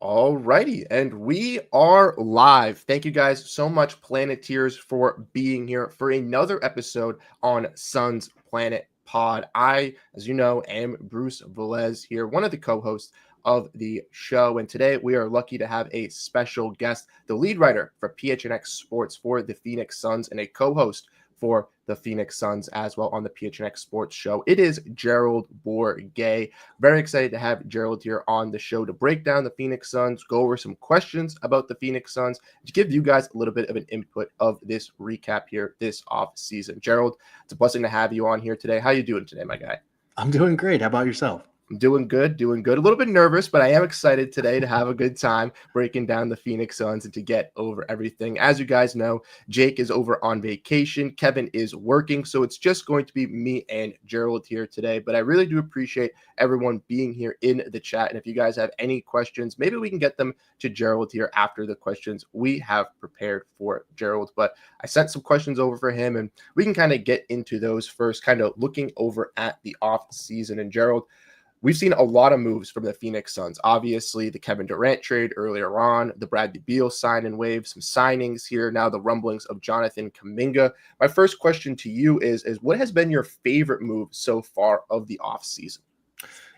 Alrighty, and we are live. Thank you guys so much, Planeteers, for being here for another episode on Suns Planet Pod. I, as you know, am Bruce Velez here, one of the co-hosts of the show, and today we are lucky to have a special guest, the lead writer for PHNX Sports for the Phoenix Suns and a co-host for the Phoenix Suns as well on the PHNX Sports Show. It is Gerald Bourguet. Very excited to have Gerald here on the show to break down the Phoenix Suns, go over some questions about the Phoenix Suns, to give you guys a little bit of an input of this recap here this off season. Gerald, it's a blessing to have you on here today. How you doing today, my guy? I'm doing great. How about yourself? I'm doing good. A little bit nervous, but I am excited today to have a good time breaking down the Phoenix Suns and to get over everything. As you guys know, Jake is over on vacation. Kevin is working, so it's just going to be me and Gerald here today. But I really do appreciate everyone being here in the chat. And if you guys have any questions, maybe we can get them to Gerald here after the questions we have prepared for Gerald. But I sent some questions over for him, and we can kind of get into those first, kind of looking over at the off season. And Gerald, we've seen a lot of moves from the Phoenix Suns. Obviously, the Kevin Durant trade earlier on, the Bradley Beal sign and wave, some signings here, now the rumblings of Jonathan Kaminga. My first question to you is what has been your favorite move so far of the offseason?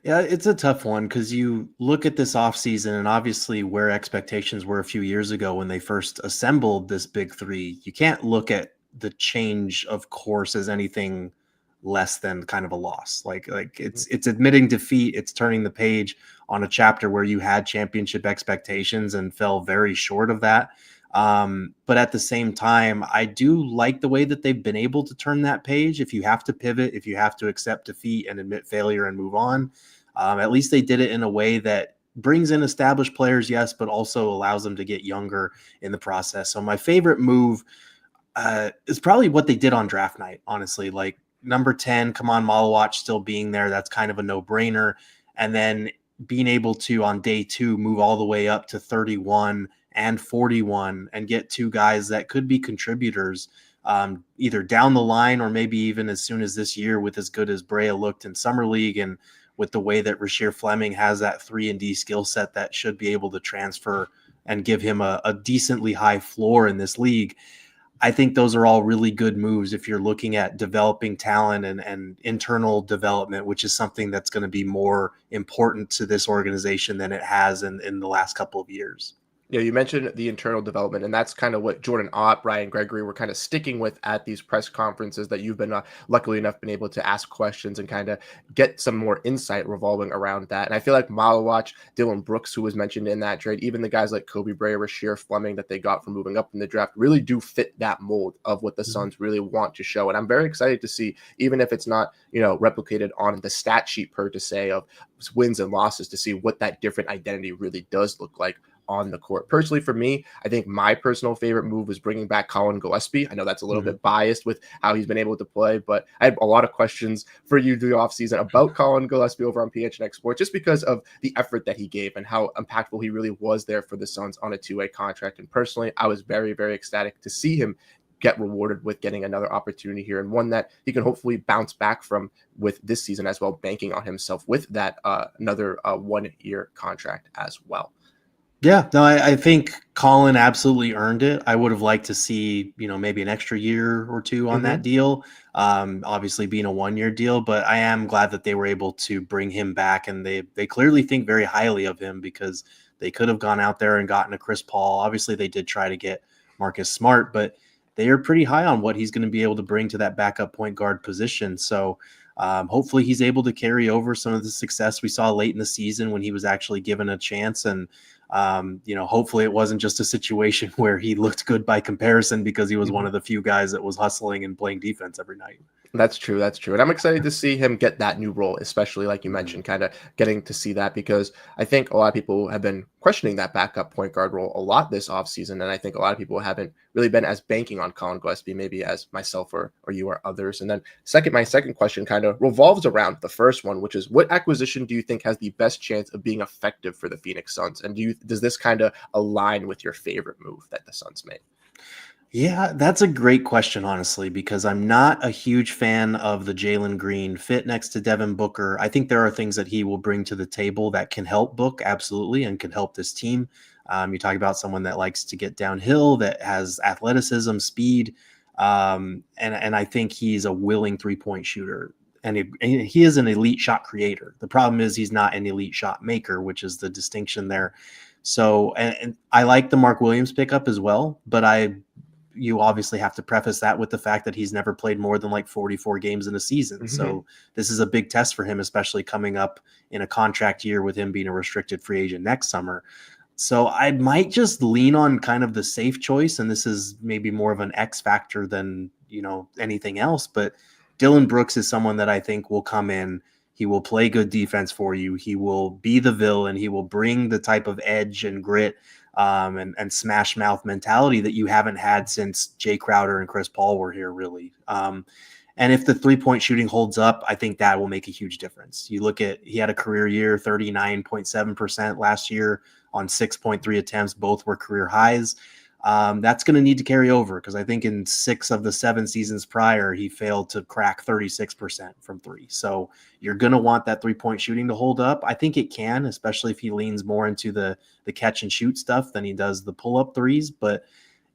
Yeah, it's a tough one because you look at this offseason and obviously where expectations were a few years ago when they first assembled this big three. You can't look at the change of course as anything less than kind of a loss. Like it's admitting defeat. It's turning the page on a chapter where you had championship expectations and fell very short of that. But at the same time, I do like the way that they've been able to turn that page. If you have to pivot, if you have to accept defeat and admit failure and move on, at least they did it in a way that brings in established players, yes, but also allows them to get younger in the process. So my favorite move is probably what they did on draft night, honestly. Like, number 10, come on, Malawach still being there. That's kind of a no-brainer. And then being able to, on day 2, move all the way up to 31 and 41 and get 2 guys that could be contributors either down the line or maybe even as soon as this year, with as good as Brea looked in Summer League and with the way that Rasheer Fleming has that 3-and-D skill set that should be able to transfer and give him a decently high floor in this league. I think those are all really good moves if you're looking at developing talent and internal development, which is something that's going to be more important to this organization than it has in the last couple of years. Yeah, you mentioned the internal development, and that's kind of what Jordan Ott, Brian Gregory were kind of sticking with at these press conferences that you've been luckily enough been able to ask questions and kind of get some more insight revolving around that. And I feel like Malawach, Dillon Brooks, who was mentioned in that trade, even the guys like Kobe Brea, Rasheer Fleming that they got from moving up in the draft really do fit that mold of what the Suns really want to show. And I'm very excited to see, even if it's not, replicated on the stat sheet per se of wins and losses, to see what that different identity really does look like on the court. Personally, for me, I think my personal favorite move was bringing back Colin Gillespie. I know that's a little bit biased with how he's been able to play, but I have a lot of questions for you through the offseason about Colin Gillespie over on PHNX Sports, just because of the effort that he gave and how impactful he really was there for the Suns on a 2-way contract. And personally, I was very, very ecstatic to see him get rewarded with getting another opportunity here, and one that he can hopefully bounce back from with this season as well, banking on himself with that another 1-year contract as well. Yeah, no, I think Colin absolutely earned it. I would have liked to see, maybe an extra year or 2 on that deal, obviously being a 1-year deal, but I am glad that they were able to bring him back, and they clearly think very highly of him, because they could have gone out there and gotten a Chris Paul. Obviously, they did try to get Marcus Smart, but they are pretty high on what he's going to be able to bring to that backup point guard position. So hopefully he's able to carry over some of the success we saw late in the season when he was actually given a chance. And hopefully it wasn't just a situation where he looked good by comparison because he was one of the few guys that was hustling and playing defense every night. That's true. And I'm excited to see him get that new role, especially like you mentioned, kind of getting to see that, because I think a lot of people have been questioning that backup point guard role a lot this offseason. And I think a lot of people haven't really been as banking on Colin Gillespie, maybe as myself or you or others. And then my second question kind of revolves around the first one, which is, what acquisition do you think has the best chance of being effective for the Phoenix Suns? And does this kind of align with your favorite move that the Suns made? Yeah, that's a great question, honestly, because I'm not a huge fan of the Jaylen Green fit next to Devin Booker. I think there are things that he will bring to the table that can help Book, absolutely, and can help this team. You talk about someone that likes to get downhill, that has athleticism, speed, and I think he's a willing 3-point shooter. And he is an elite shot creator. The problem is he's not an elite shot maker, which is the distinction there. So, and I like the Mark Williams pickup as well, but you obviously have to preface that with the fact that he's never played more than like 44 games in a season. Mhm. So this is a big test for him, especially coming up in a contract year with him being a restricted free agent next summer. So I might just lean on kind of the safe choice. And this is maybe more of an X factor than, anything else. But Dylan Brooks is someone that I think will come in. He will play good defense for you. He will be the villain. He will bring the type of edge and grit and smash mouth mentality that you haven't had since Jay Crowder and Chris Paul were here, really. And if the 3-point shooting holds up, I think that will make a huge difference. You look at, he had a career year, 39.7% last year on 6.3 attempts. Both were career highs. That's going to need to carry over because I think in 6 of the 7 seasons prior, he failed to crack 36% from 3. So you're going to want that 3-point shooting to hold up. I think it can, especially if he leans more into the catch and shoot stuff than he does the pull up threes. But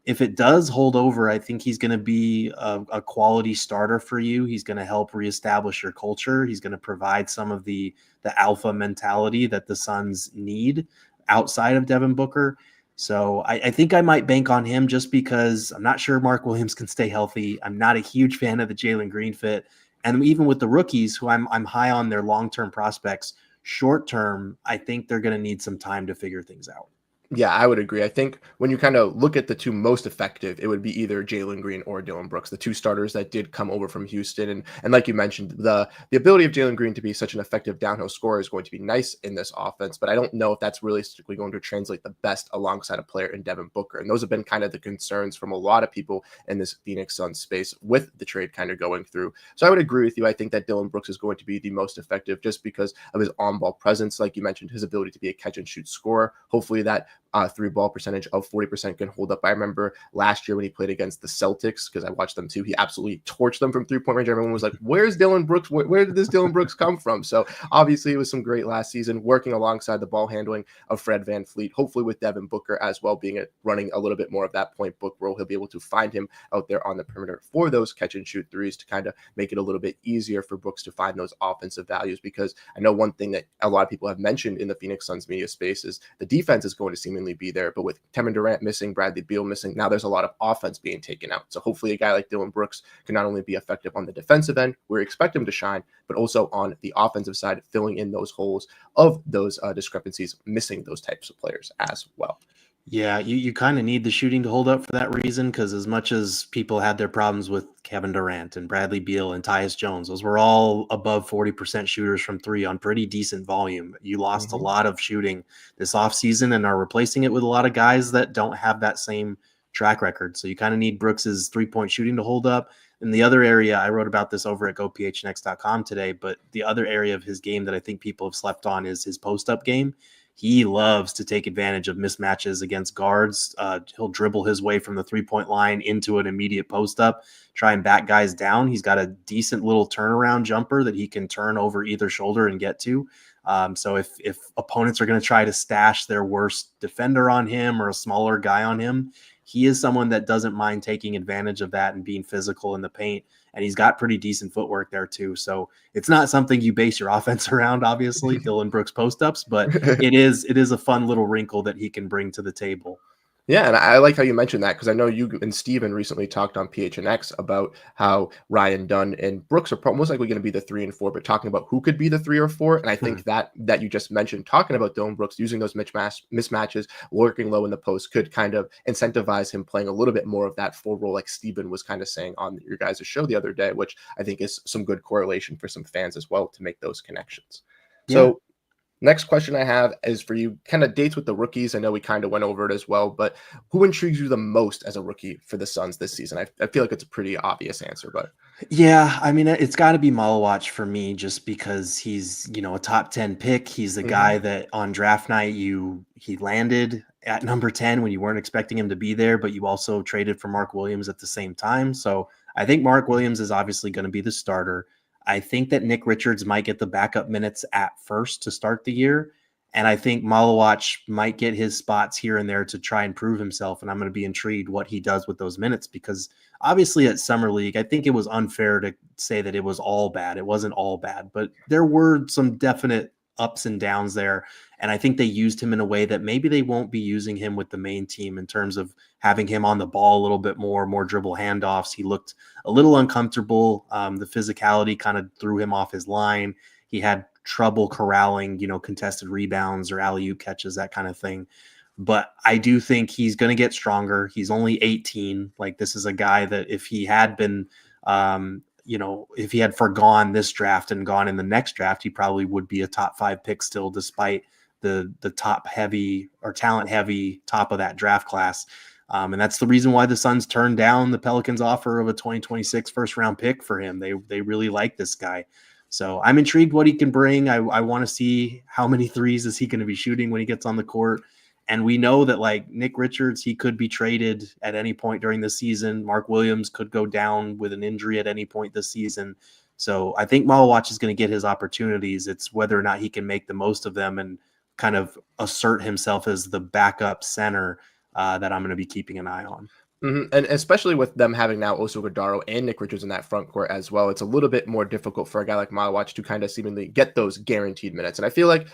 if it does hold over, I think he's going to be a quality starter for you. He's going to help reestablish your culture. He's going to provide some of the alpha mentality that the Suns need outside of Devin Booker. So I think I might bank on him just because I'm not sure Mark Williams can stay healthy. I'm not a huge fan of the Jaylen Green fit. And even with the rookies, who I'm high on their long-term prospects, short-term, I think they're going to need some time to figure things out. Yeah, I would agree. I think when you kind of look at the two most effective, it would be either Jaylen Green or Dillon Brooks, the two starters that did come over from Houston. And like you mentioned, the ability of Jaylen Green to be such an effective downhill scorer is going to be nice in this offense, but I don't know if that's realistically going to translate the best alongside a player in Devin Booker. And those have been kind of the concerns from a lot of people in this Phoenix Suns space with the trade kind of going through. So I would agree with you. I think that Dillon Brooks is going to be the most effective just because of his on-ball presence. Like you mentioned, his ability to be a catch and shoot scorer. Hopefully that three ball percentage of 40% can hold up. I remember last year when he played against the Celtics, because I watched them too, he absolutely torched them from 3-point range. Everyone was like, where's Dillon Brooks? Where did this Dillon Brooks come from? So obviously it was some great last season working alongside the ball handling of Fred VanVleet, hopefully with Devin Booker as well, running a little bit more of that point book role. He'll be able to find him out there on the perimeter for those catch and shoot threes to kind of make it a little bit easier for Brooks to find those offensive values, because I know one thing that a lot of people have mentioned in the Phoenix Suns media space is the defense is going to seemingly be there, but with Kevin Durant missing, Bradley Beal missing, now there's a lot of offense being taken out. So hopefully a guy like Dillon Brooks can not only be effective on the defensive end, where we expect him to shine, but also on the offensive side, filling in those holes of those discrepancies, missing those types of players as well. Yeah, you kind of need the shooting to hold up for that reason, because as much as people had their problems with Kevin Durant and Bradley Beal and Tyus Jones, those were all above 40% shooters from 3 on pretty decent volume. You lost a lot of shooting this offseason and are replacing it with a lot of guys that don't have that same track record. So you kind of need Brooks's 3-point shooting to hold up. And the other area, I wrote about this over at gophnx.com today, but the other area of his game that I think people have slept on is his post-up game. He loves to take advantage of mismatches against guards. He'll dribble his way from the 3-point line into an immediate post up, try and back guys down. He's got a decent little turnaround jumper that he can turn over either shoulder and get to. So if opponents are going to try to stash their worst defender on him or a smaller guy on him, he is someone that doesn't mind taking advantage of that and being physical in the paint. And he's got pretty decent footwork there too. So it's not something you base your offense around, obviously, Dillon Brooks post-ups, but it is a fun little wrinkle that he can bring to the table. Yeah, and I like how you mentioned that, because I know you and Steven recently talked on PHNX about how Ryan Dunn and Brooks are most likely going to be the 3 and 4, but talking about who could be the 3 or 4. And I think that you just mentioned, talking about Dillon Brooks using those mismatches, working low in the post, could kind of incentivize him playing a little bit more of that full role, like Steven was kind of saying on your guys' show the other day, which I think is some good correlation for some fans as well to make those connections. Yeah. So Next question I have is for you, kind of dates with the rookies. I know we kind of went over it as well, but who intrigues you the most as a rookie for the Suns this season? I feel like it's a pretty obvious answer, but Yeah, I mean, it's got to be Malawatch for me, just because he's, a top 10 pick. He's the Mhm. guy that on draft night he landed at number 10 when you weren't expecting him to be there, but you also traded for Mark Williams at the same time. So I think Mark Williams is obviously going to be the starter. I think that Nick Richards might get the backup minutes at first to start the year. And I think Malawatch might get his spots here and there to try and prove himself. And I'm going to be intrigued what he does with those minutes, because obviously at Summer League, I think it was unfair to say that it was all bad. It wasn't all bad, but there were some definite ups and downs there. And I think they used him in a way that maybe they won't be using him with the main team, in terms of having him on the ball a little bit more dribble handoffs. He looked a little uncomfortable. The physicality kind of threw him off his line. He had trouble corralling, contested rebounds or alley-oop catches, that kind of thing. But I do think he's going to get stronger. He's only 18. Like, this is a guy that if he had been, if he had forgone this draft and gone in the next draft, he probably would be a top 5 pick still, despite the top heavy or talent heavy top of that draft class. And that's the reason why the Suns turned down the Pelicans' offer of a 2026 first round pick for him. They really like this guy. So I'm intrigued what he can bring. I want to see how many threes is he going to be shooting when he gets on the court. And we know that, like, Nick Richards, he could be traded at any point during the season. Mark Williams could go down with an injury at any point this season. So I think Malawatch is going to get his opportunities. It's whether or not he can make the most of them and kind of assert himself as the backup center that I'm going to be keeping an eye on. And especially with them having now Oso Guardaro and Nick Richards in that front court as well, it's a little bit more difficult for a guy like Malawatch to kind of seemingly get those guaranteed minutes. And I feel like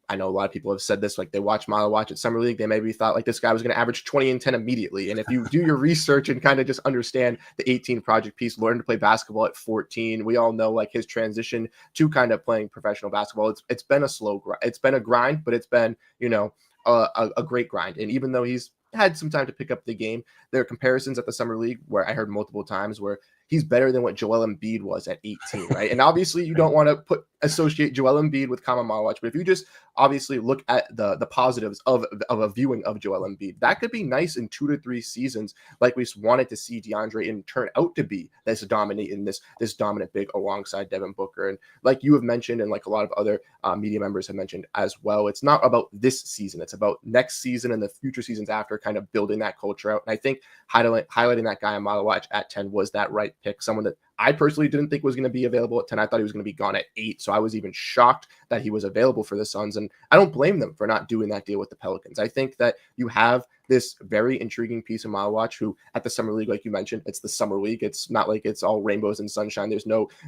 I know a lot of people have said this, like they watch Malawatch at Summer League, they maybe thought like this guy was going to average 20 and 10 immediately. And if you do your research and kind of just understand the 18 project piece, learn to play basketball at 14, we all know like his transition to kind of playing professional basketball. It's been a slow grind. It's been a grind, but it's been, a great grind. And even though he's had some time to pick up the game, there are comparisons at the Summer League where I heard multiple times where he's better than what Joel Embiid was at 18, right? And obviously you don't want to associate Joel Embiid with Kama Malawach, but if you just obviously look at the positives of a viewing of Joel Embiid, that could be nice in 2 to 3 seasons, like we wanted to see DeAndre and turn out to be this dominant big alongside Devin Booker. And like you have mentioned, and like a lot of other media members have mentioned as well, it's not about this season, it's about next season and the future seasons after, kind of building that culture out. And I think highlighting that guy on Malawach at 10 was that right pick, someone that I personally didn't think was going to be available at 10. I thought he was going to be gone at 8. So I was even shocked that he was available for the Suns. And I don't blame them for not doing that deal with the Pelicans. I think that you have this very intriguing piece of Malawach, who at the Summer League, like you mentioned, it's the Summer League. It's not like it's all rainbows and sunshine.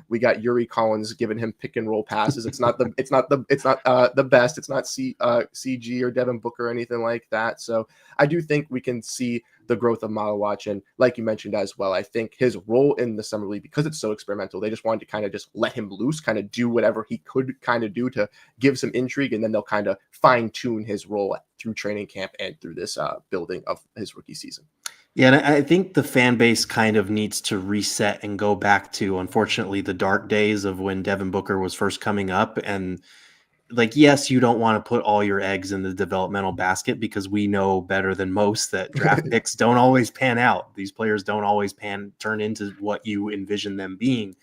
We got Yuri Collins giving him pick and roll passes. It's not the best. It's not CG or Devin Booker or anything like that. So I do think we can see the growth of Malawach. And like you mentioned as well, I think his role in the Summer League, because it's so experimental, they just wanted to kind of just let him loose, kind of do whatever he could kind of do to give some intrigue. And then they'll kind of fine tune his role through training camp and through this building of his rookie season. Yeah, and I think the fan base kind of needs to reset and go back to, unfortunately, the dark days of when Devin Booker was first coming up. And like, yes, you don't want to put all your eggs in the developmental basket, because we know better than most that draft picks don't always pan out. These players don't always turn into what you envision them being.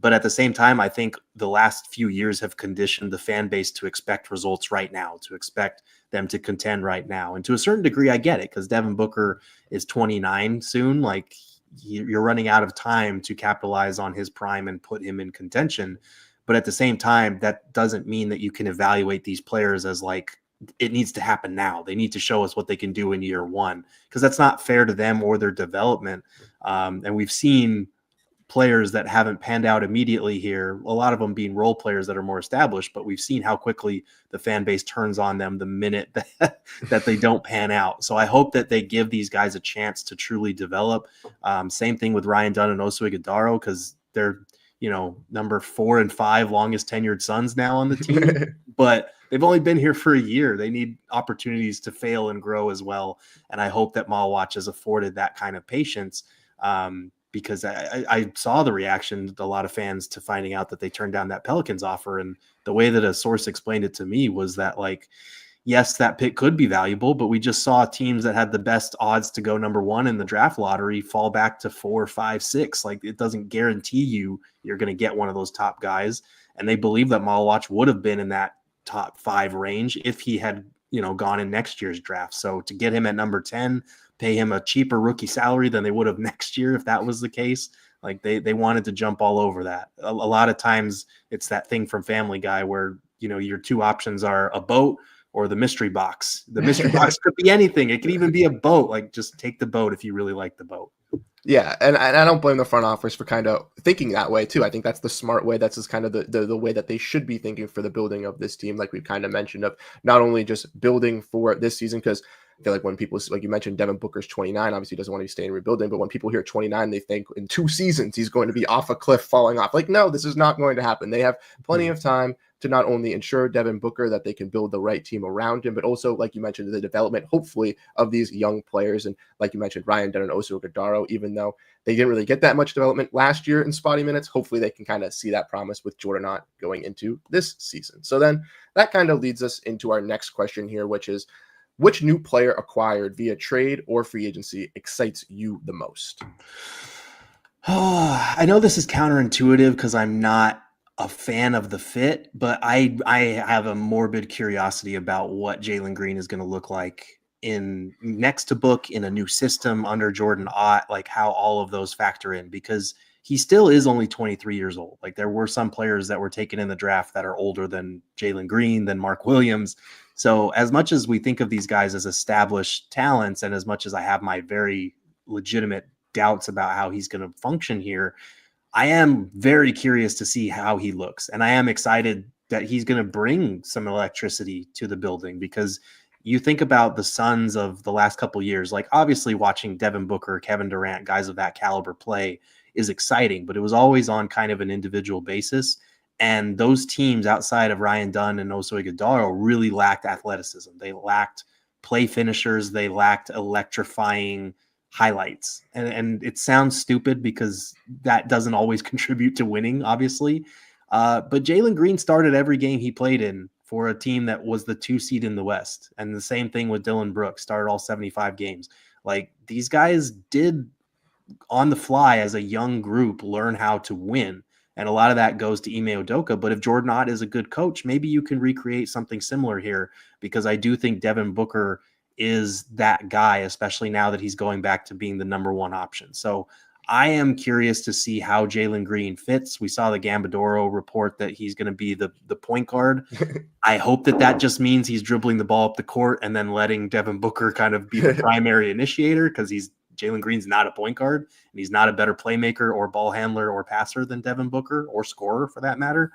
But at the same time, I think the last few years have conditioned the fan base to expect results right now, to expect them to contend right now. And to a certain degree, I get it, because Devin Booker is 29 soon. Like, you're running out of time to capitalize on his prime and put him in contention. But at the same time, that doesn't mean that you can evaluate these players as like, it needs to happen now. They need to show us what they can do in year one, because that's not fair to them or their development. And we've seen players that haven't panned out immediately here, a lot of them being role players that are more established, but we've seen how quickly the fan base turns on them the minute that they don't pan out. So I hope that they give these guys a chance to truly develop. Same thing with Ryan Dunn and Oso Ighodaro, because they're, number 4 and 5 longest tenured Suns now on the team, but they've only been here for a year. They need opportunities to fail and grow as well. And I hope that Malawach has afforded that kind of patience. because I saw the reaction to a lot of fans to finding out that they turned down that Pelicans offer. And the way that a source explained it to me was that, like, yes, that pick could be valuable, but we just saw teams that had the best odds to go number one in the draft lottery fall back to 4, 5, 6. Like, it doesn't guarantee you're going to get one of those top guys. And they believe that Malawach would have been in that top 5 range if he had, gone in next year's draft. So to get him at number 10, pay him a cheaper rookie salary than they would have next year if that was the case. Like, they wanted to jump all over that. A lot of times it's that thing from Family Guy where, your two options are a boat or the mystery box. The mystery box could be anything. It could even be a boat. Like, just take the boat if you really like the boat. Yeah, and I don't blame the front office for kind of thinking that way too. I think that's the smart way. That's just kind of the way that they should be thinking for the building of this team, like we've kind of mentioned, of not only just building for this season, because I feel like when people, like you mentioned, Devin Booker's 29, obviously doesn't want to be staying rebuilding, but when people hear 29, they think in 2 seasons he's going to be off a cliff, falling off. Like, no, this is not going to happen. They have plenty of time to not only ensure Devin Booker that they can build the right team around him, but also, like you mentioned, the development, hopefully, of these young players. And like you mentioned, Ryan Dunn and Oso Ighodaro, even though they didn't really get that much development last year in spotty minutes, hopefully they can kind of see that promise with Jordan Ott going into this season. So then that kind of leads us into our next question here, which is, which new player acquired via trade or free agency excites you the most? I know this is counterintuitive because I'm not a fan of the fit, but I have a morbid curiosity about what Jaylen Green is going to look like in next to Book, in a new system under Jordan Ott, like how all of those factor in, because he still is only 23 years old. Like, there were some players that were taken in the draft that are older than Jaylen Green, than Mark Williams. So as much as we think of these guys as established talents, and as much as I have my very legitimate doubts about how he's going to function here, I am very curious to see how he looks. And I am excited that he's going to bring some electricity to the building, because you think about the Suns of the last couple of years, like obviously watching Devin Booker, Kevin Durant, guys of that caliber play is exciting, but it was always on kind of an individual basis. And those teams outside of Ryan Dunn and Oso Ighodaro really lacked athleticism. They lacked play finishers. They lacked electrifying highlights. And it sounds stupid because that doesn't always contribute to winning, obviously. But Jaylen Green started every game he played in for a team that was the 2 seed in the West. And the same thing with Dillon Brooks, started all 75 games. Like, these guys did on the fly as a young group learn how to win. And a lot of that goes to Ime Udoka. But if Jordan Ott is a good coach, maybe you can recreate something similar here, because I do think Devin Booker is that guy, especially now that he's going back to being the number 1 option. So I am curious to see how Jaylen Green fits. We saw the Gambadoro report that he's going to be the point guard. I hope that just means he's dribbling the ball up the court and then letting Devin Booker kind of be the primary initiator, because Jaylen Green's not a point guard, and he's not a better playmaker or ball handler or passer than Devin Booker, or scorer for that matter.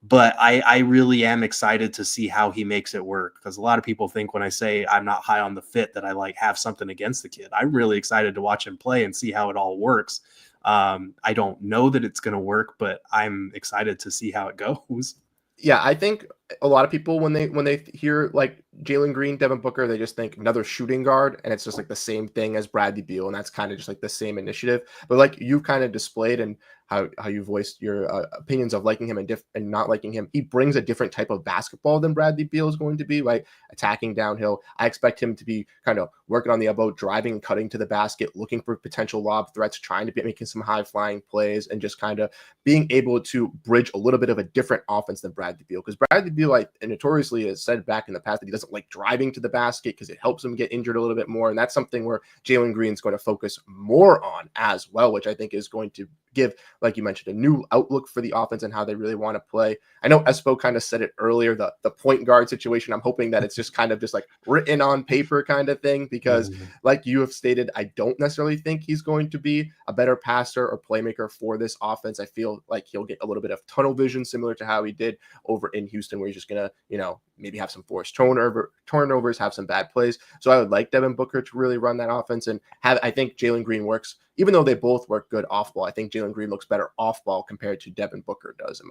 But I really am excited to see how he makes it work, because a lot of people think when I say I'm not high on the fit that I like have something against the kid. I'm really excited to watch him play and see how it all works. I don't know that it's going to work, but I'm excited to see how it goes. Yeah, I think a lot of people, when they hear like Jaylen Green, Devin Booker, they just think another shooting guard, and it's just like the same thing as Bradley Beal, and that's kind of just like the same initiative. But like you've kind of displayed, and how you voiced your opinions of liking him and not liking him, he brings a different type of basketball than Bradley Beal is going to be, right? Attacking downhill. I expect him to be kind of working on the elbow, driving and cutting to the basket, looking for potential lob threats, trying to be making some high flying plays, and just kind of being able to bridge a little bit of a different offense than Bradley Beal. Because Bradley Beal, like, notoriously has said back in the past that he doesn't like driving to the basket because it helps him get injured a little bit more. And that's something where Jaylen Green's going to focus more on as well, which I think is going to give, like you mentioned, a new outlook for the offense and how they really want to play. I know Espo kind of said it earlier, the point guard situation. I'm hoping that it's just kind of just like written on paper kind of thing, because like you have stated, I don't necessarily think he's going to be a better passer or playmaker for this offense. I feel like he'll get a little bit of tunnel vision, similar to how he did over in Houston, where he's just going to, maybe have some forced turnovers, have some bad plays. So I would like Devin Booker to really run that offense, and I think Jaylen Green works, even though they both work good off ball. I think Jaylen Green looks better off ball compared to Devin Booker does, in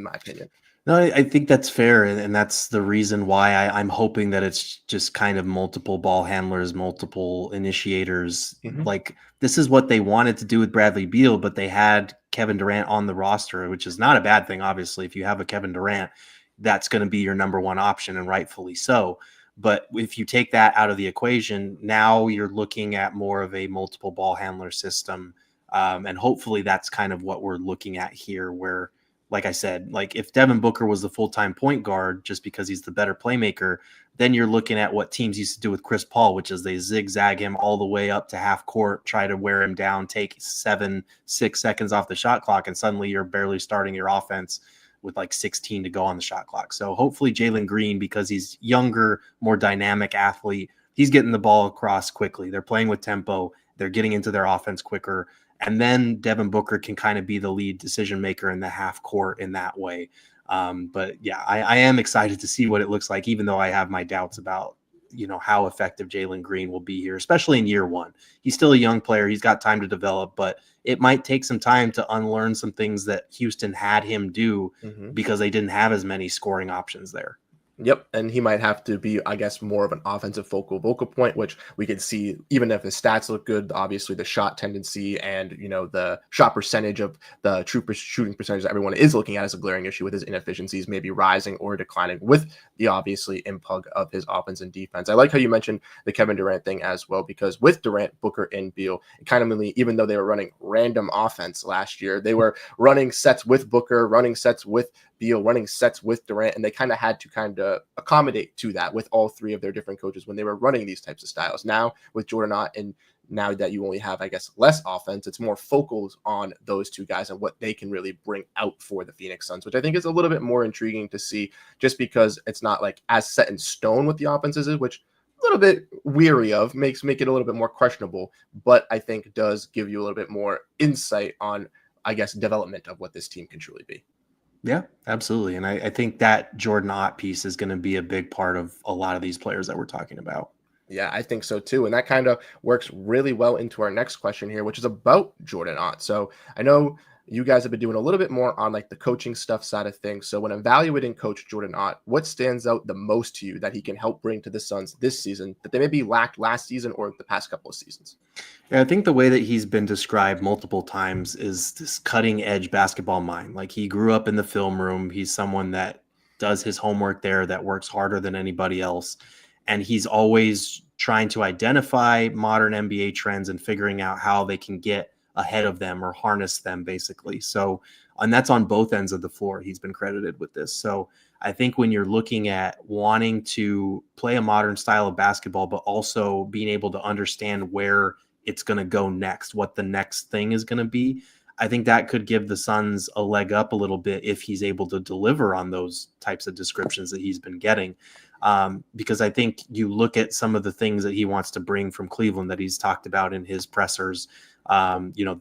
my opinion. No, I think that's fair, and that's the reason why I'm hoping that it's just kind of multiple ball handlers, multiple initiators. Mhm. Like this is what they wanted to do with Bradley Beal, but they had Kevin Durant on the roster, which is not a bad thing. Obviously, if you have a Kevin Durant, that's going to be your number one option, and rightfully so. But if you take that out of the equation, now you're looking at more of a multiple ball handler system, and hopefully that's kind of what we're looking at here, where like I said, like if Devin Booker was the full-time point guard just because he's the better playmaker, then you're looking at what teams used to do with Chris Paul, which is they zigzag him all the way up to half court, try to wear him down, take 6 seconds off the shot clock, and suddenly you're barely starting your offense with like 16 to go on the shot clock. So hopefully Jaylen Green, because he's younger, more dynamic athlete, he's getting the ball across quickly. They're playing with tempo. They're getting into their offense quicker. And then Devin Booker can kind of be the lead decision maker in the half court in that way. But yeah, I am excited to see what it looks like, even though I have my doubts about, how effective Jaylen Green will be here, especially in year one. He's still a young player. He's got time to develop, but it might take some time to unlearn some things that Houston had him do Mhm. because they didn't have as many scoring options there. Yep, and he might have to be, I guess, more of an offensive focal point, which we can see even if his stats look good. Obviously, the shot tendency and the shot percentage of the true shooting percentage that everyone is looking at as a glaring issue with his inefficiencies, maybe rising or declining with the obviously impug of his offense and defense. I like how you mentioned the Kevin Durant thing as well, because with Durant, Booker, and Beal, it kind of really, even though they were running random offense last year, they were running sets with Booker, running sets with Beal, running sets with Durant, and they kind of had to kind of accommodate to that with all three of their different coaches when they were running these types of styles. Now with Jordan Ott, and now that you only have, I guess, less offense, it's more focused on those two guys and what they can really bring out for the Phoenix Suns, which I think is a little bit more intriguing to see, just because it's not like as set in stone what the offenses is, which a little bit weary of make it a little bit more questionable, but I think does give you a little bit more insight on, I guess, development of what this team can truly be. Yeah, absolutely. And I think that Jordan Ott piece is going to be a big part of a lot of these players that we're talking about. Yeah, I think so too. And that kind of works really well into our next question here, which is about Jordan Ott. So I know you guys have been doing a little bit more on like the coaching stuff side of things. So when evaluating Coach Jordan Ott, what stands out the most to you that he can help bring to the Suns this season that they maybe lacked last season or the past couple of seasons? Yeah, I think the way that he's been described multiple times is this cutting edge basketball mind. Like he grew up in the film room. He's someone that does his homework there, that works harder than anybody else. And he's always trying to identify modern NBA trends and figuring out how they can get ahead of them or harness them, basically. So, and that's on both ends of the floor. He's been credited with this. So I think when you're looking at wanting to play a modern style of basketball, but also being able to understand where it's going to go next, what the next thing is going to be, I think that could give the Suns a leg up a little bit if he's able to deliver on those types of descriptions that he's been getting. Because I think you look at some of the things that he wants to bring from Cleveland that he's talked about in his pressers,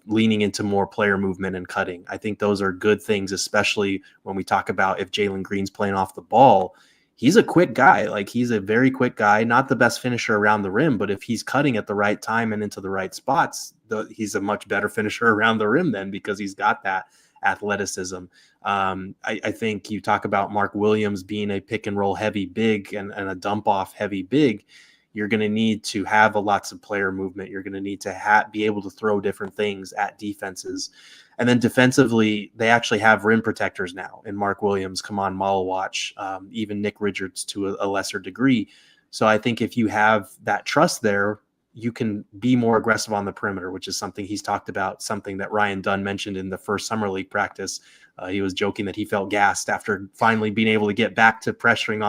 leaning into more player movement and cutting. I think those are good things, especially when we talk about if Jaylen Green's playing off the ball. He's a quick guy. Like he's a very quick guy, not the best finisher around the rim, but if he's cutting at the right time and into the right spots, he's a much better finisher around the rim then because he's got that athleticism. I think you talk about Mark Williams being a pick and roll heavy big and a dump off heavy big. You're going to need to have lots of player movement. You're going to need to be able to throw different things at defenses. And then defensively, they actually have rim protectors now in Mark Williams, Kaman Malawach, even Nick Richards to a lesser degree. So I think if you have that trust there, you can be more aggressive on the perimeter, which is something he's talked about, something that Ryan Dunn mentioned in the first summer league practice. He was joking that he felt gassed after finally being able to get back to pressuring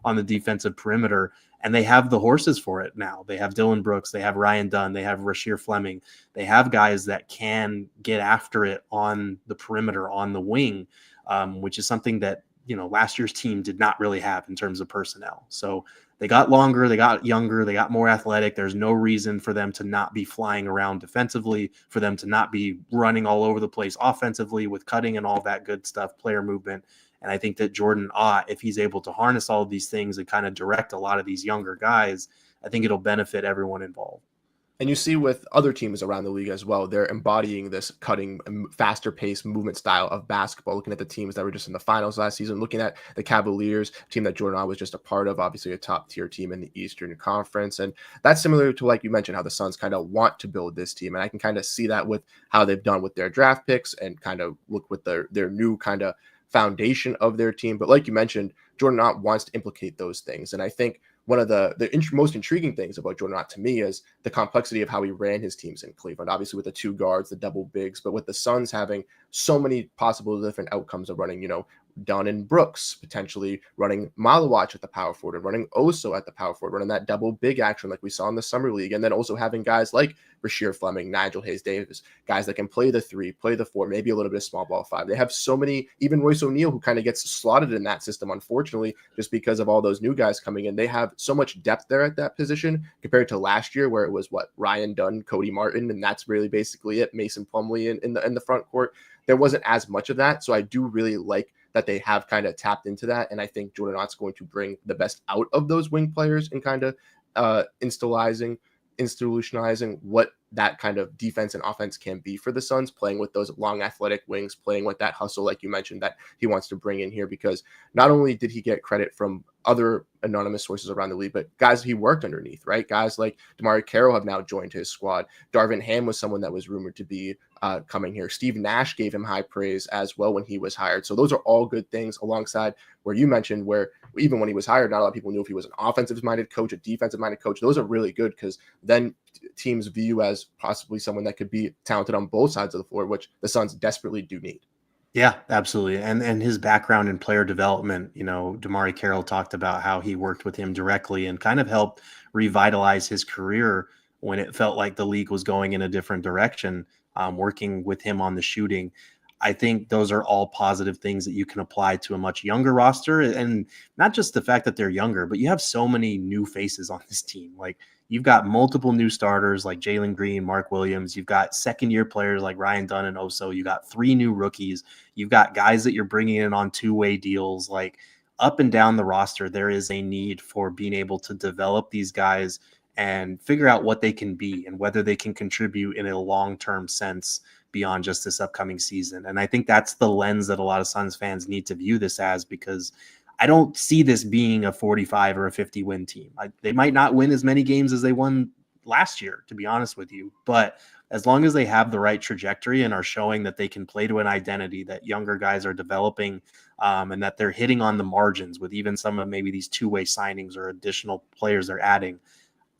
on the defensive perimeter. And they have the horses for it now. They have Dylan Brooks, they have Ryan Dunn, they have Rasheer Fleming. They have guys that can get after it on the perimeter, on the wing, which is something that last year's team did not really have in terms of personnel. So they got longer, they got younger, they got more athletic. There's no reason for them to not be flying around defensively, for them to not be running all over the place offensively with cutting and all that good stuff, player movement. And I think that Jordan Ott, if he's able to harness all of these things and kind of direct a lot of these younger guys, I think it'll benefit everyone involved. And you see with other teams around the league as well, they're embodying this cutting, faster paced movement style of basketball. Looking at the teams that were just in the finals last season, looking at the Cavaliers, team that Jordan was just a part of, obviously a top tier team in the Eastern Conference. And that's similar to, like you mentioned, how the Suns kind of want to build this team. And I can kind of see that with how they've done with their draft picks and kind of look with their new kind of foundation of their team. But like you mentioned, Jordan wants to implicate those things. And I think one of the most intriguing things about Jordan to me is the complexity of how he ran his teams in Cleveland, obviously with the two guards, the double bigs, but with the Suns having so many possible different outcomes of running, Dunn and Brooks, potentially running Malawach at the power forward and running Oso at the power forward, running that double big action like we saw in the summer league. And then also having guys like Rasheer Fleming, Nigel Hayes-Davis, guys that can play the 3, play the 4, maybe a little bit of small ball 5. They have so many, even Royce O'Neal, who kind of gets slotted in that system, unfortunately, just because of all those new guys coming in. They have so much depth there at that position compared to last year where it was Ryan Dunn, Cody Martin, and that's really basically it. Mason Plumlee in the front court. There wasn't as much of that. So I do really like that they have kind of tapped into that. And I think Jordan Ott's going to bring the best out of those wing players and kind of institutionalizing what that kind of defense and offense can be for the Suns, playing with those long athletic wings, playing with that hustle, like you mentioned, that he wants to bring in here, because not only did he get credit from other anonymous sources around the league, but guys he worked underneath, right? Guys like DeMarre Carroll have now joined his squad. Darvin Ham was someone that was rumored to be coming here. Steve Nash gave him high praise as well when he was hired. So those are all good things, alongside where you mentioned where even when he was hired, not a lot of people knew if he was an offensive-minded coach, a defensive-minded coach. Those are really good, because then teams view as possibly someone that could be talented on both sides of the floor, which the Suns desperately do need. Yeah, absolutely. And his background in player development, DeMarre Carroll talked about how he worked with him directly and kind of helped revitalize his career when it felt like the league was going in a different direction, working with him on the shooting. I think those are all positive things that you can apply to a much younger roster. And not just the fact that they're younger, but you have so many new faces on this team. Like, you've got multiple new starters like Jaylen Green, Mark Williams. You've got second-year players like Ryan Dunn and Oso. You got 3 new rookies. You've got guys that you're bringing in on two-way deals. Like, up and down the roster, there is a need for being able to develop these guys and figure out what they can be and whether they can contribute in a long-term sense beyond just this upcoming season. And I think that's the lens that a lot of Suns fans need to view this as, because I don't see this being a 45 or a 50 win team. They might not win as many games as they won last year, to be honest with you. But as long as they have the right trajectory and are showing that they can play to an identity, that younger guys are developing, and that they're hitting on the margins with even some of maybe these two-way signings or additional players they're adding,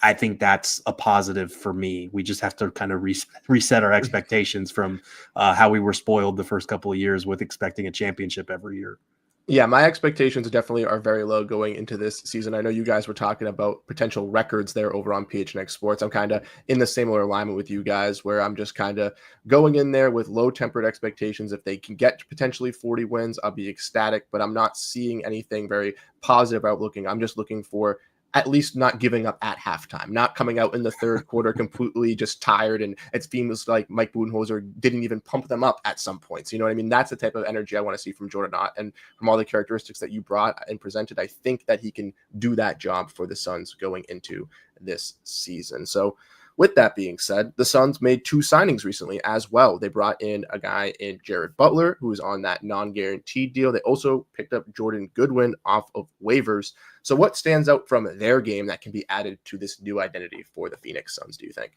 I think that's a positive for me. We just have to kind of reset our expectations from how we were spoiled the first couple of years with expecting a championship every year. Yeah, my expectations definitely are very low going into this season. I know you guys were talking about potential records there over on PHNX Sports. I'm kind of in the similar alignment with you guys, where I'm just kind of going in there with low-tempered expectations. If they can get to potentially 40 wins, I'll be ecstatic, but I'm not seeing anything very positive outlooking. I'm just looking for at least not giving up at halftime, not coming out in the third quarter completely just tired. And it seems like Mike Budenholzer didn't even pump them up at some points. You know what I mean? That's the type of energy I want to see from Jordan Ott. And from all the characteristics that you brought and presented, I think that he can do that job for the Suns going into this season. So with that being said, the Suns made 2 signings recently as well. They brought in a guy in Gerald Butler, who is on that non-guaranteed deal. They also picked up Jordan Goodwin off of waivers. So what stands out from their game that can be added to this new identity for the Phoenix Suns, do you think?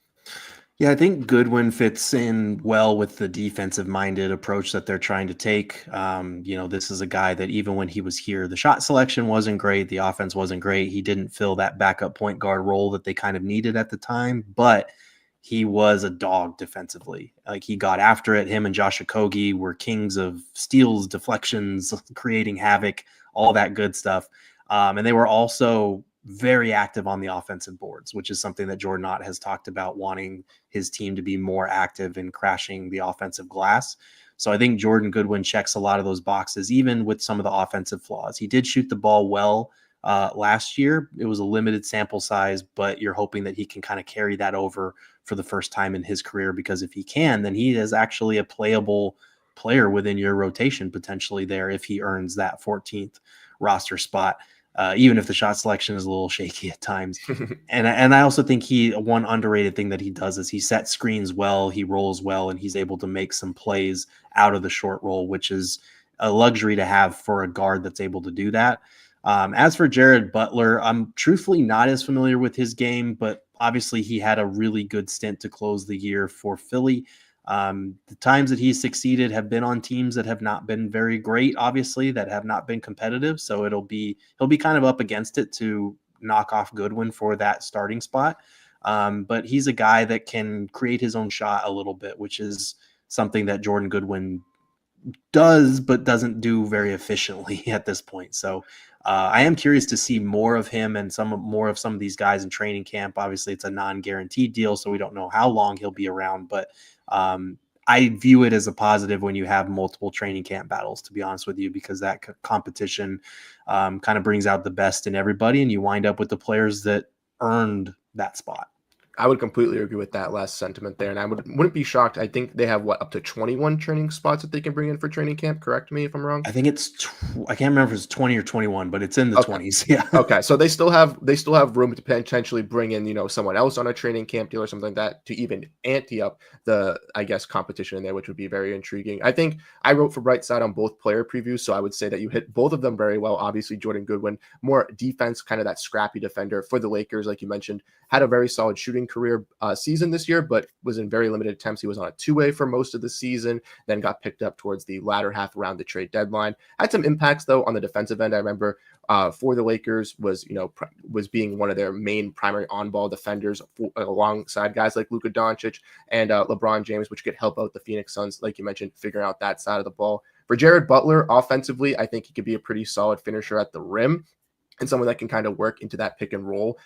Yeah, I think Goodwin fits in well with the defensive-minded approach that they're trying to take. This is a guy that even when he was here, the shot selection wasn't great, the offense wasn't great. He didn't fill that backup point guard role that they kind of needed at the time, but he was a dog defensively. Like, he got after it. Him and Josh Okogie were kings of steals, deflections, creating havoc, all that good stuff. And they were also very active on the offensive boards, which is something that Jordan Ott has talked about, wanting his team to be more active in crashing the offensive glass. So I think Jordan Goodwin checks a lot of those boxes, even with some of the offensive flaws. He did shoot the ball well last year. It was a limited sample size, but you're hoping that he can kind of carry that over for the first time in his career, because if he can, then he is actually a playable player within your rotation potentially there if he earns that 14th roster spot. even if the shot selection is a little shaky at times. And I also think one underrated thing that he does is he sets screens well, he rolls well, and he's able to make some plays out of the short roll, which is a luxury to have for a guard that's able to do that. As for Jared Butler, I'm truthfully not as familiar with his game, but obviously he had a really good stint to close the year for Philly. The times that he's succeeded have been on teams that have not been very great, obviously, that have not been competitive. So he'll be kind of up against it to knock off Goodwin for that starting spot. But he's a guy that can create his own shot a little bit, which is something that Jordan Goodwin does, but doesn't do very efficiently at this point. So I am curious to see more of him and more of some of these guys in training camp. Obviously, it's a non-guaranteed deal, so we don't know how long he'll be around, but I view it as a positive when you have multiple training camp battles, to be honest with you, because that competition kind of brings out the best in everybody, and you wind up with the players that earned that spot. I would completely agree with that last sentiment there, and I wouldn't be shocked. I think they have up to 21 training spots that they can bring in for training camp. Correct me if I'm wrong. I think I can't remember if it's 20 or 21, but it's in the 20s. Yeah. Okay, so they still have room to potentially bring in someone else on a training camp deal or something like that to even ante up the competition in there, which would be very intriguing. I think I wrote for Brightside on both player previews, so I would say that you hit both of them very well. Obviously, Jordan Goodwin, more defense, kind of that scrappy defender for the Lakers, like you mentioned, had a very solid shooting career season this year, but was in very limited attempts. He was on a two-way for most of the season, then got picked up towards the latter half around the trade deadline. Had some impacts though on the defensive end. I remember for the Lakers was being one of their main primary on-ball defenders alongside guys like Luka Doncic and LeBron James, which could help out the Phoenix Suns, like you mentioned, figuring out that side of the ball. For Jared Butler, offensively, I think he could be a pretty solid finisher at the rim, and someone that can kind of work into that pick and roll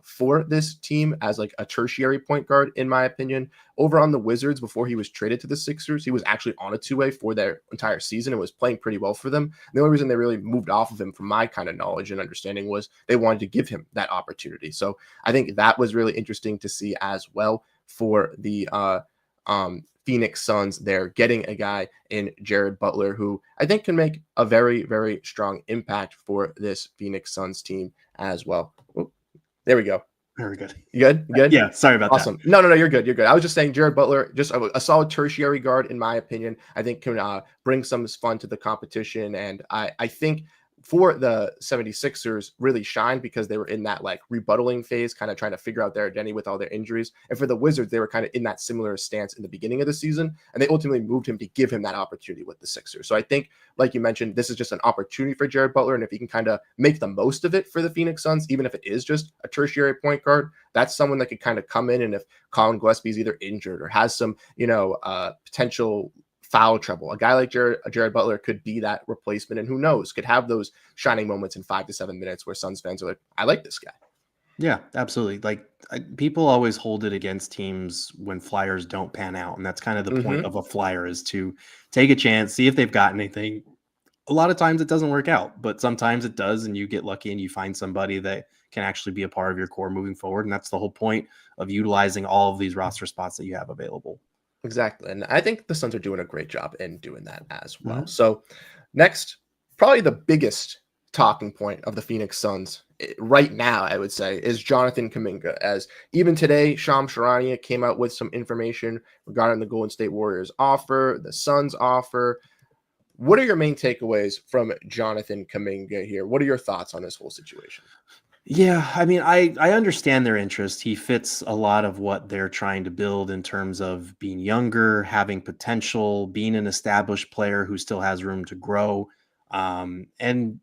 for this team as like a tertiary point guard, in my opinion. Over on the Wizards, before he was traded to the Sixers, he was actually on a two-way for their entire season and was playing pretty well for them. And the only reason they really moved off of him, from my kind of knowledge and understanding, was they wanted to give him that opportunity. So I think that was really interesting to see as well for the Phoenix Suns. They're getting a guy in Jared Butler who I think can make a very, very strong impact for this Phoenix Suns team as well. Oop, there we go. Very good. You good? You good? Yeah, sorry about that. Awesome. No, you're good. You're good. I was just saying Jared Butler, just a solid tertiary guard, in my opinion. I think can bring some fun to the competition. And I think for the 76ers really shined because they were in that like rebuttaling phase, kind of trying to figure out their identity with all their injuries. And for the Wizards, they were kind of in that similar stance in the beginning of the season, and they ultimately moved him to give him that opportunity with the Sixers. So I think, like you mentioned, this is just an opportunity for Jared Butler, and if he can kind of make the most of it for the Phoenix Suns, even if it is just a tertiary point guard, that's someone that could kind of come in, and if Colin Gillespie is either injured or has some, potential foul trouble, a guy like Jared Butler could be that replacement, and who knows, could have those shining moments in 5 to 7 minutes where Suns fans are like, I like this guy. Yeah, absolutely. Like people always hold it against teams when flyers don't pan out, and that's kind of the point of a flyer, is to take a chance, see if they've got anything. A lot of times it doesn't work out, but sometimes it does, and you get lucky and you find somebody that can actually be a part of your core moving forward, and that's the whole point of utilizing all of these roster spots that you have available. Exactly. And I think the Suns are doing a great job in doing that as well. Mm-hmm. So next, probably the biggest talking point of the Phoenix Suns right now, I would say, is Jonathan Kaminga. As even today, Shams Charania came out with some information regarding the Golden State Warriors offer, the Suns offer. What are your main takeaways from Jonathan Kaminga here? What are your thoughts on this whole situation? Yeah, I mean, I understand their interest. He fits a lot of what they're trying to build in terms of being younger, having potential, being an established player who still has room to grow. And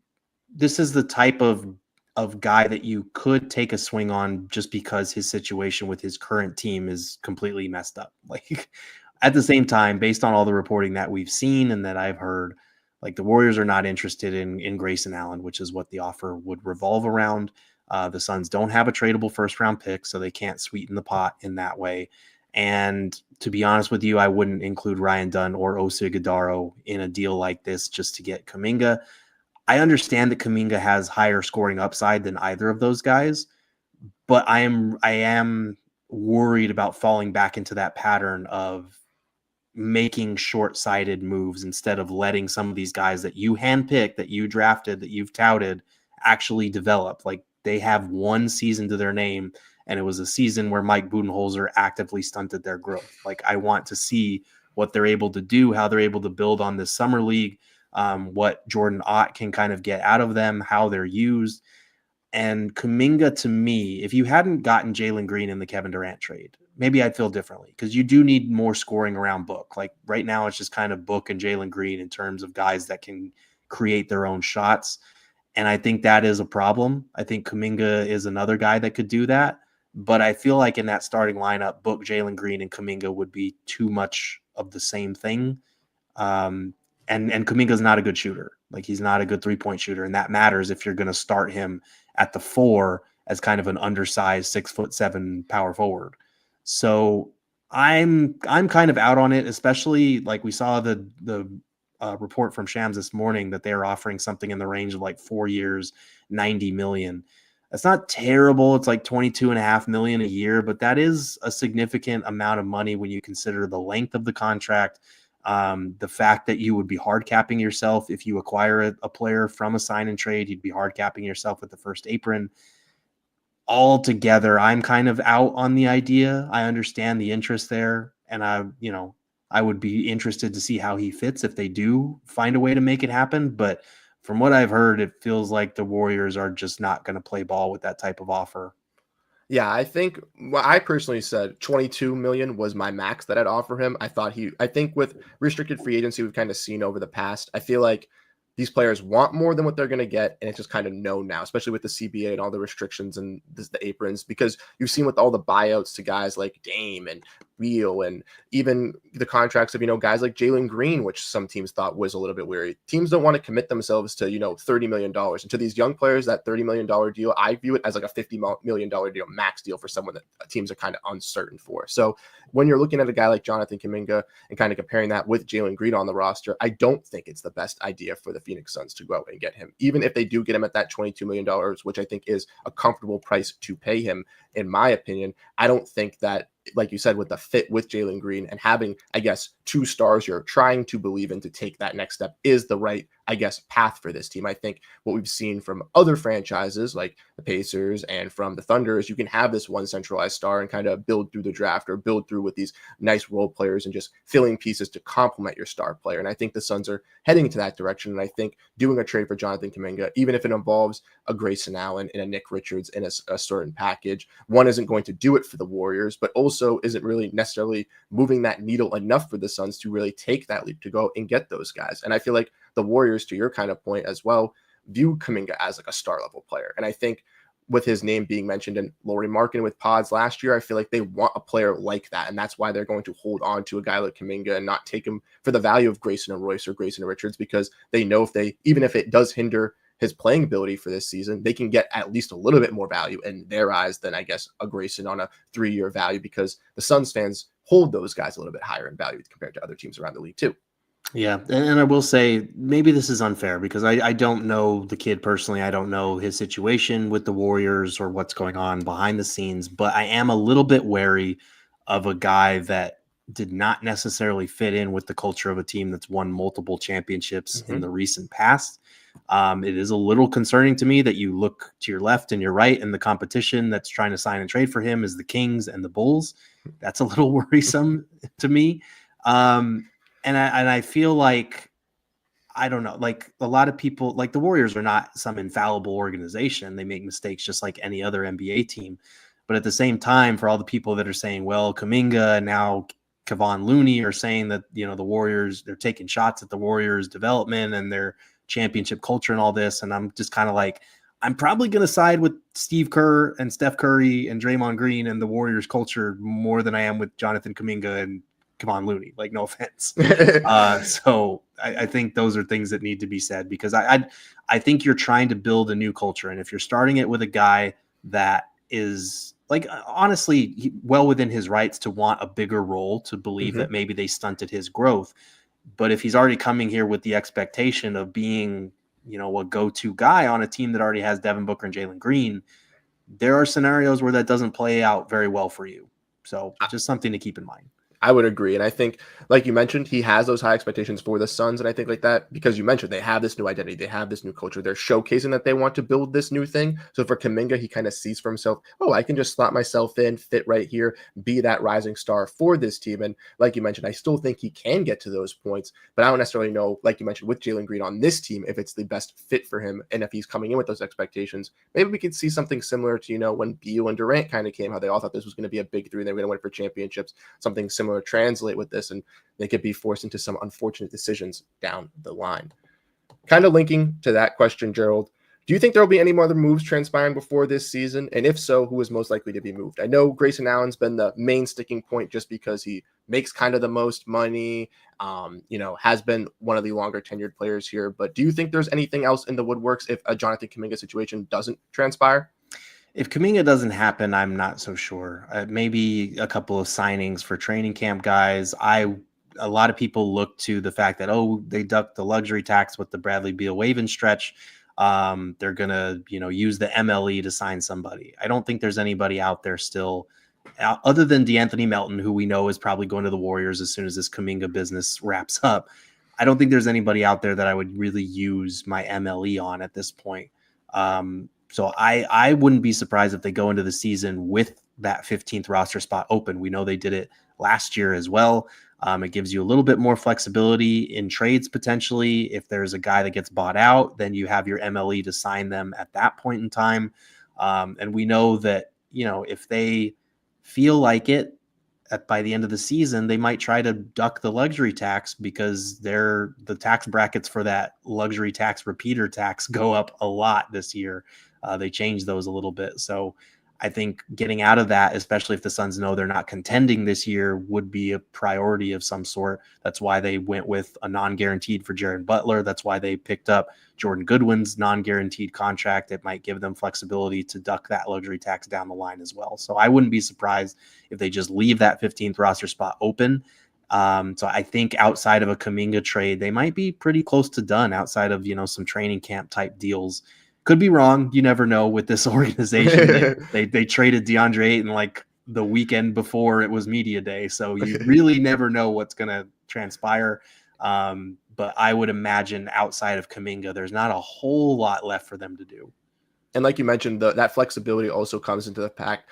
this is the type of guy that you could take a swing on just because his situation with his current team is completely messed up. Like, at the same time, based on all the reporting that we've seen and that I've heard, like, the Warriors are not interested in Grayson Allen, which is what the offer would revolve around. The Suns don't have a tradable first-round pick, so they can't sweeten the pot in that way. And to be honest with you, I wouldn't include Ryan Dunn or Osa Ighodaro in a deal like this just to get Kaminga. I understand that Kaminga has higher scoring upside than either of those guys, but I am worried about falling back into that pattern of making short-sighted moves instead of letting some of these guys that you handpicked, that you drafted, that you've touted actually develop. Like, they have one season to their name, and it was a season where Mike Budenholzer actively stunted their growth. Like, I want to see what they're able to do, how they're able to build on this summer league, what Jordan Ott can kind of get out of them, how they're used. And Kaminga, to me, if you hadn't gotten Jaylen Green in the Kevin Durant trade, maybe I'd feel differently, because you do need more scoring around Book. Like, right now, it's just kind of Book and Jaylen Green in terms of guys that can create their own shots. And I think that is a problem. I think Kaminga is another guy that could do that. But I feel like in that starting lineup, Book, Jaylen Green, and Kaminga would be too much of the same thing. And Kaminga's not a good shooter. Like, he's not a good 3-point shooter. And that matters if you're going to start him at the 4 as kind of an undersized 6'7" power forward. So I'm kind of out on it, especially like we saw the report from Shams this morning that they are offering something in the range of like 4 years, 90 million. That's not terrible. It's like 22.5 million a year, but that is a significant amount of money when you consider the length of the contract, the fact that you would be hard capping yourself if you acquire a player from a sign and trade. You'd be hard capping yourself with the first apron. Altogether, I'm kind of out on the idea. I understand the interest there, and I would be interested to see how he fits if they do find a way to make it happen. But from what I've heard, it feels like the Warriors are just not going to play ball with that type of offer. Yeah, I think I personally said 22 million was my max that I'd offer him. I think with restricted free agency, we've kind of seen over the past, I feel like these players want more than what they're going to get, and it's just kind of known now, especially with the CBA and all the restrictions and the aprons, because you've seen with all the buyouts to guys like Dame and Beal, and even the contracts of, guys like Jaylen Green, which some teams thought was a little bit weary. Teams don't want to commit themselves to, $30 million. And to these young players, that $30 million deal, I view it as like a $50 million deal, max deal for someone that teams are kind of uncertain for. So when you're looking at a guy like Jonathan Kaminga and kind of comparing that with Jaylen Green on the roster, I don't think it's the best idea for the Phoenix Suns to go out and get him. Even if they do get him at that $22 million, which I think is a comfortable price to pay him, in my opinion, I don't think that, like you said, with the fit with Jaylen Green and having, I guess, 2 stars you're trying to believe in to take that next step is the right, I guess, path for this team. I think what we've seen from other franchises like the Pacers and from the Thunder is you can have this one centralized star and kind of build through the draft or build through with these nice role players and just filling pieces to complement your star player. And I think the Suns are heading to that direction. And I think doing a trade for Jonathan Kaminga, even if it involves a Grayson Allen and a Nick Richards in a certain package, one isn't going to do it for the Warriors, but also isn't really necessarily moving that needle enough for the Suns to really take that leap to go and get those guys. And I feel like the Warriors, to your kind of point as well, view Kaminga as like a star level player. And I think with his name being mentioned in Lauri Markkanen with Pods last year, I feel like they want a player like that. And that's why they're going to hold on to a guy like Kaminga and not take him for the value of Grayson and Royce or Grayson and Richards, because they know even if it does hinder his playing ability for this season, they can get at least a little bit more value in their eyes than, I guess, a Grayson on a 3-year value, because the Suns fans hold those guys a little bit higher in value compared to other teams around the league too. Yeah, and I will say maybe this is unfair because I don't know the kid personally. I don't know his situation with the Warriors or what's going on behind the scenes, but I am a little bit wary of a guy that did not necessarily fit in with the culture of a team that's won multiple championships in the recent past. It is a little concerning to me that you look to your left and your right, and the competition that's trying to sign and trade for him is the Kings and the Bulls. That's a little worrisome to me. And I feel like, I don't know, like a lot of people, like the Warriors are not some infallible organization. They make mistakes just like any other NBA team. But at the same time, for all the people that are saying, well, Kaminga and now Kevon Looney are saying that, the Warriors, they're taking shots at the Warriors development and their championship culture and all this. And I'm just kind of like, I'm probably going to side with Steve Kerr and Steph Curry and Draymond Green and the Warriors culture more than I am with Jonathan Kaminga and Kevon Looney. Like, no offense. So I think those are things that need to be said, because I think you're trying to build a new culture. And if you're starting it with a guy that is, like, honestly, well within his rights to want a bigger role, to believe that maybe they stunted his growth. But if he's already coming here with the expectation of being, a go-to guy on a team that already has Devin Booker and Jaylen Green, there are scenarios where that doesn't play out very well for you. So just something to keep in mind. I would agree. And I think, like you mentioned, he has those high expectations for the Suns. And I think like that, because you mentioned they have this new identity, they have this new culture. They're showcasing that they want to build this new thing. So for Kaminga, he kind of sees for himself, oh, I can just slot myself in, fit right here, be that rising star for this team. And like you mentioned, I still think he can get to those points, but I don't necessarily know, like you mentioned, with Jaylen Green on this team, if it's the best fit for him. And if he's coming in with those expectations, maybe we could see something similar to, when Beal and Durant kind of came, how they all thought this was going to be a big three and they were going to win for championships, something similar translate with this, and they could be forced into some unfortunate decisions down the line. Kind of linking to that question, Gerald, do you think there will be any more other moves transpiring before this season? And if so, who is most likely to be moved? I know Grayson Allen's been the main sticking point just because he makes kind of the most money, has been one of the longer tenured players here. But do you think there's anything else in the woodworks if a Jonathan Kuminga situation doesn't transpire? If Kaminga doesn't happen, I'm not so sure. Maybe a couple of signings for training camp guys. A lot of people look to the fact that, they ducked the luxury tax with the Bradley Beal waive stretch. They're gonna, use the MLE to sign somebody. I don't think there's anybody out there still, other than DeAnthony Melton, who we know is probably going to the Warriors as soon as this Kaminga business wraps up. I don't think there's anybody out there that I would really use my MLE on at this point. So I wouldn't be surprised if they go into the season with that 15th roster spot open. We know they did it last year as well. It gives you a little bit more flexibility in trades potentially. If there's a guy that gets bought out, then you have your MLE to sign them at that point in time. And we know that, if they feel like it by the end of the season, they might try to duck the luxury tax because the tax brackets for that luxury tax repeater tax go up a lot this year. They changed those a little bit. So I think getting out of that, especially if the Suns know they're not contending this year, would be a priority of some sort. That's why they went with a non-guaranteed for Jared Butler. That's why they picked up Jordan Goodwin's non-guaranteed contract. It might give them flexibility to duck that luxury tax down the line as well. So I wouldn't be surprised if they just leave that 15th roster spot open. So I think outside of a Kaminga trade, they might be pretty close to done outside of, some training camp type deals. Could be wrong. You never know with this organization. They traded DeAndre Ayton like the weekend before it was media day. So you really never know what's going to transpire. But I would imagine outside of Kaminga, there's not a whole lot left for them to do. And like you mentioned, that flexibility also comes into the pack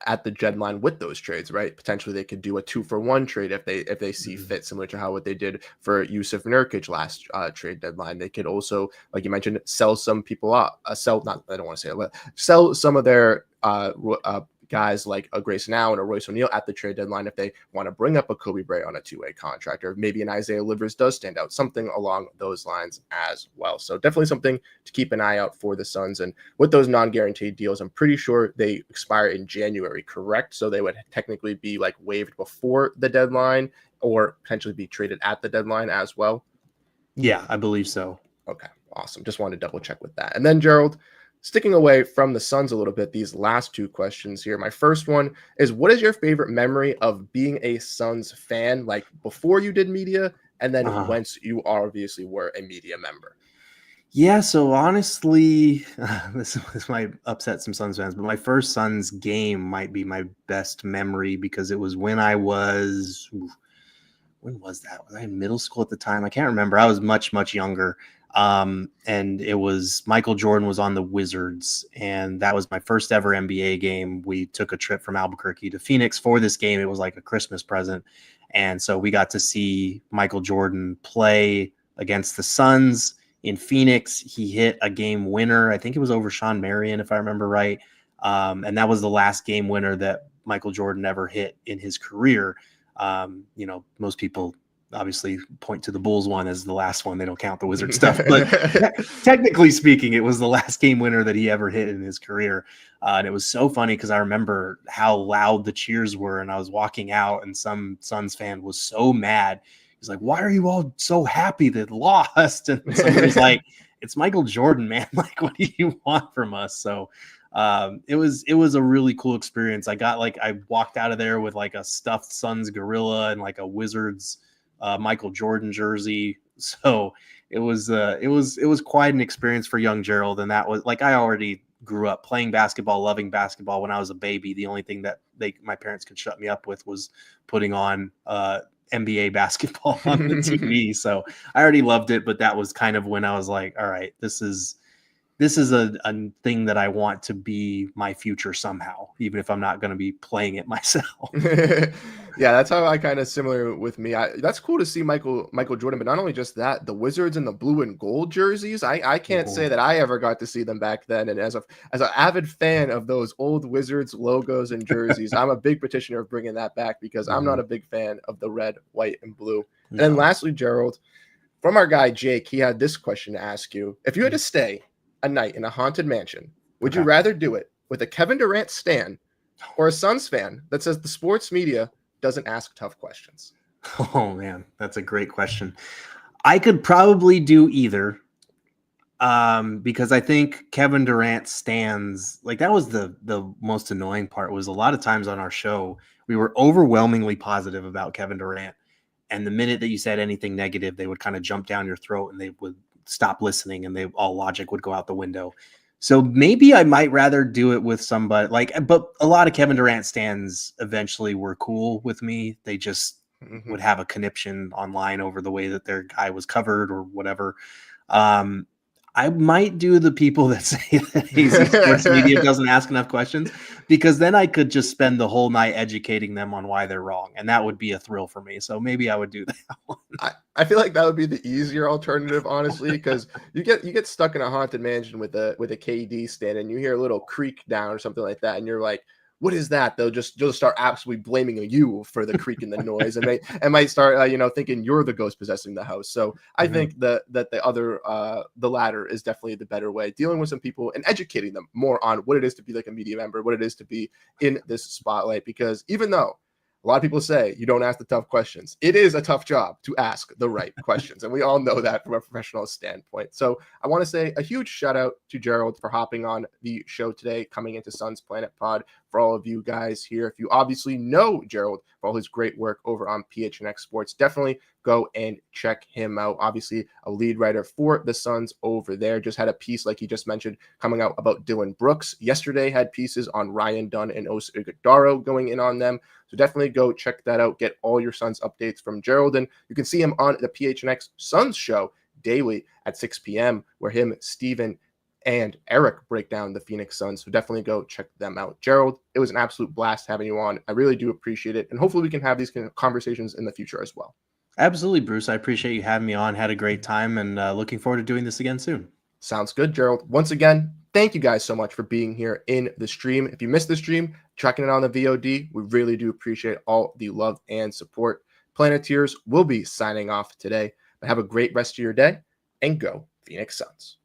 at the deadline with those trades, right? Potentially they could do a 2-for-1 trade if they see fit, similar to what they did for Yusuf Nurkic last trade deadline. They could also, like you mentioned, sell some people up, I don't want to say it, but sell some of their guys like a Grayson Allen or Royce O'Neal at the trade deadline if they want to bring up a Kobe Bryant on a two-way contract, or maybe an Isaiah Livers does stand out, something along those lines as well. So definitely something to keep an eye out for the Suns. And with those non-guaranteed deals, I'm pretty sure they expire in January, correct? So they would technically be like waived before the deadline or potentially be traded at the deadline as well. Yeah, I believe so. Okay, awesome. Just wanted to double check with that. And then Gerald, sticking away from the Suns a little bit, these last two questions here. My first one is, what is your favorite memory of being a Suns fan, like before you did media and then once you obviously were a media member? Yeah, so honestly, this might upset some Suns fans, but my first Suns game might be my best memory because it was when I was, when was that? Was I in middle school at the time? I can't remember. I was much, much younger. And it was Michael Jordan was on the Wizards, and that was my first ever NBA game. We took a trip from Albuquerque to Phoenix for this game. It was like a Christmas present. And so we got to see Michael Jordan play against the Suns in Phoenix. He hit a game winner. I think it was over Sean Marion, if I remember right. And that was the last game winner that Michael Jordan ever hit in his career. Most people obviously point to the Bulls one as the last one. They don't count the Wizard stuff, but technically speaking, it was the last game winner that he ever hit in his career. And it was so funny because I remember how loud the cheers were, and I was walking out and some Suns fan was so mad. He's like, "Why are you all so happy that lost?" And somebody was like, "It's Michael Jordan, man. Like, what do you want from us?" So it was a really cool experience. I walked out of there with like a stuffed Suns gorilla and like a Wizards Michael Jordan jersey. So it was quite an experience for young Gerald. And that was like, I already grew up playing basketball, loving basketball. When I was a baby, the only thing that my parents could shut me up with was putting on NBA basketball on the TV. So I already loved it, but that was kind of when I was like, all right, this is a thing that I want to be my future somehow, even if I'm not going to be playing it myself. Yeah, that's how I kind of similar with me. That's cool to see Michael Jordan, but not only just that, the Wizards and the blue and gold jerseys. I can't say that I ever got to see them back then. And as an avid fan of those old Wizards logos and jerseys, I'm a big petitioner of bringing that back because I'm not a big fan of the red, white, and blue. And then lastly, Gerald, from our guy Jake, he had this question to ask you: if you had to stay a night in a haunted mansion, would you rather do it with a Kevin Durant stan or a Suns fan that says the sports media doesn't ask tough questions? Oh man, that's a great question. I could probably do either, because I think Kevin Durant stands, like, that was the most annoying part. Was a lot of times on our show we were overwhelmingly positive about Kevin Durant, and the minute that you said anything negative, they would kind of jump down your throat and they would stop listening, and all logic would go out the window. So maybe I might rather do it with somebody but a lot of Kevin Durant stans eventually were cool with me. They just would have a conniption online over the way that their guy was covered or whatever. I might do the people that say that sports media doesn't ask enough questions, because then I could just spend the whole night educating them on why they're wrong, and that would be a thrill for me. So maybe I would do that one. I feel like that would be the easier alternative, honestly, because you get stuck in a haunted mansion with a KD stand, and you hear a little creak down or something like that, and you're like, what is that? They'll just start absolutely blaming you for the creak and the noise, and they might start thinking you're the ghost possessing the house. So I think that the latter is definitely the better way, dealing with some people and educating them more on what it is to be like a media member, what it is to be in this spotlight. Because even though a lot of people say you don't ask the tough questions, it is a tough job to ask the right questions. And we all know that from a professional standpoint. So I want to say a huge shout out to Gerald for hopping on the show today, coming into Suns Planet Pod. For all of you guys here, if you obviously know Gerald for all his great work over on PHNX Sports, definitely go and check him out. Obviously, a lead writer for the Suns over there. Just had a piece, like he just mentioned, coming out about Dylan Brooks. Yesterday had pieces on Ryan Dunn and Osa Ighodaro going in on them. So definitely go check that out. Get all your Suns updates from Gerald. And you can see him on the PHNX Suns show daily at 6 p.m. where him, Steven, and Eric break down the Phoenix Suns. So definitely go check them out. Gerald, it was an absolute blast having you on. I really do appreciate it. And hopefully we can have these kind of conversations in the future as well. Absolutely, Bruce. I appreciate you having me on. Had a great time, and looking forward to doing this again soon. Sounds good, Gerald. Once again, thank you guys so much for being here in the stream. If you missed the stream, checking it on the VOD, we really do appreciate all the love and support. Planeteers will be signing off today, but have a great rest of your day, and go Phoenix Suns.